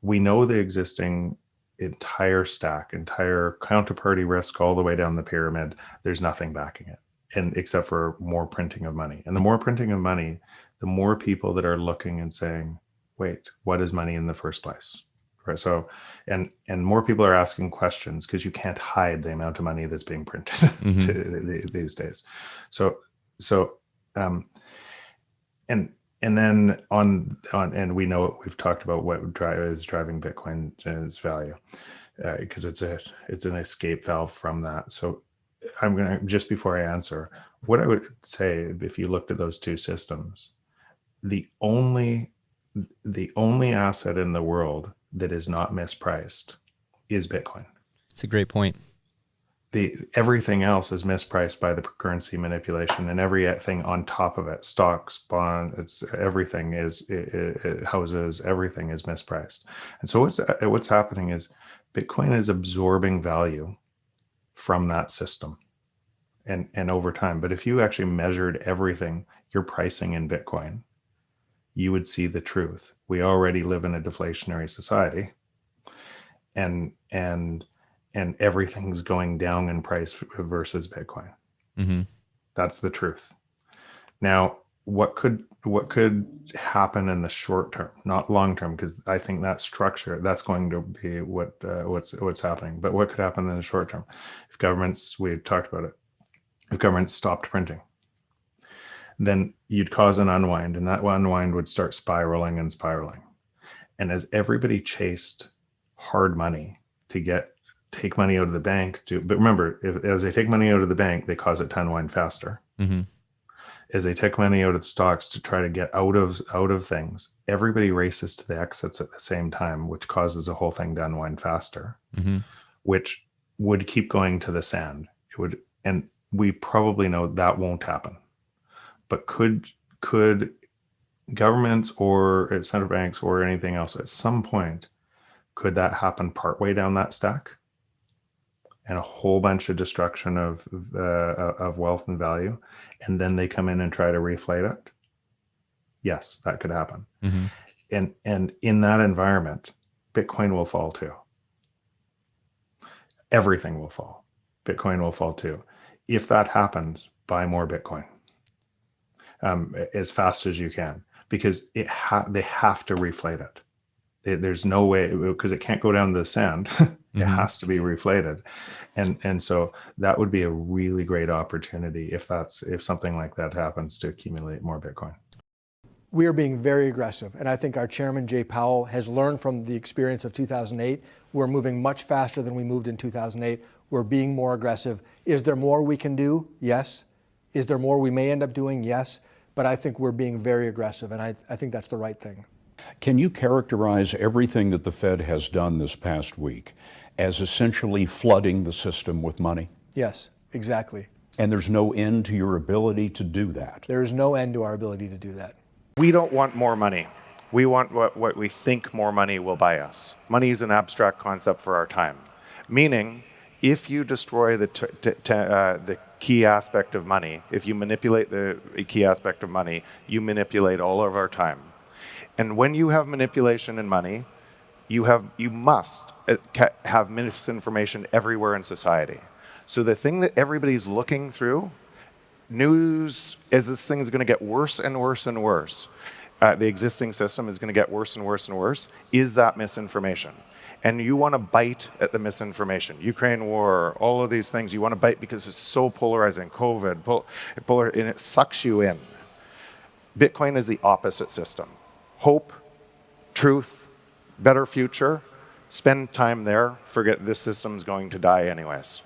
we know the existing entire stack, entire counterparty risk all the way down the pyramid. There's nothing backing it, and except for more printing of money. And the more printing of money, the more people that are looking and saying, wait, what is money in the first place? Right. So, and more people are asking questions because you can't hide the amount of money that's being printed these days. So, and then and we know we've talked about what is driving Bitcoin's value, because it's an escape valve from that. So I'm going to, just before I answer, what I would say, if you looked at those two systems, the only asset in the world that is not mispriced is Bitcoin. It's a great point. Everything else is mispriced by the currency manipulation, and everything on top of it, stocks, bonds, everything is houses, everything is mispriced. And so what's happening is Bitcoin is absorbing value from that system and over time. But if you actually measured everything you're pricing in Bitcoin, you would see the truth. We already live in a deflationary society, and everything's going down in price versus Bitcoin. That's the truth. Now, what could happen in the short term, not long term, because I think that structure, that's going to be what's happening. But what could happen in the short term? If governments, we've talked about it, if governments stopped printing, then you'd cause an unwind, and that unwind would start spiraling and spiraling. And as everybody chased hard money to take money out of the bank, but remember, as they take money out of the bank, they cause it to unwind faster. As they take money out of the stocks to try to get out of things, everybody races to the exits at the same time, which causes the whole thing to unwind faster, which would keep going to the sand. It would, and we probably know that won't happen. But could governments or central banks or anything else at some point, could that happen partway down that stack, and a whole bunch of destruction of wealth and value, and then they come in and try to reflate it? Yes, that could happen. And in that environment, Bitcoin will fall too. Everything will fall. Bitcoin will fall too. If that happens, buy more Bitcoin as fast as you can, because they have to reflate it. There's no way, because it can't go down to the sand. It has to be reflated, and so that would be a really great opportunity if something like that happens, to accumulate more Bitcoin. We are being very aggressive, and I think our chairman, Jay Powell, has learned from the experience of 2008. We're moving much faster than we moved in 2008. We're being more aggressive. Is there more we can do? Yes. Is there more we may end up doing? Yes. But I think we're being very aggressive, and I think that's the right thing. Can you characterize everything that the Fed has done this past week as essentially flooding the system with money? Yes, exactly. And there's no end to your ability to do that? There is no end to our ability to do that. We don't want more money. We want what we think more money will buy us. Money is an abstract concept for our time. Meaning, if you destroy the key aspect of money, if you manipulate the key aspect of money, you manipulate all of our time. And when you have manipulation in money, you must have misinformation everywhere in society. So the thing that everybody's looking through, news, is this thing is going to get worse and worse and worse. The existing system is going to get worse and worse and worse, is that misinformation. And you want to bite at the misinformation. Ukraine war, all of these things, you want to bite because it's so polarizing. COVID, and it sucks you in. Bitcoin is the opposite system. Hope, truth, better future, spend time there, forget this system's going to die anyways.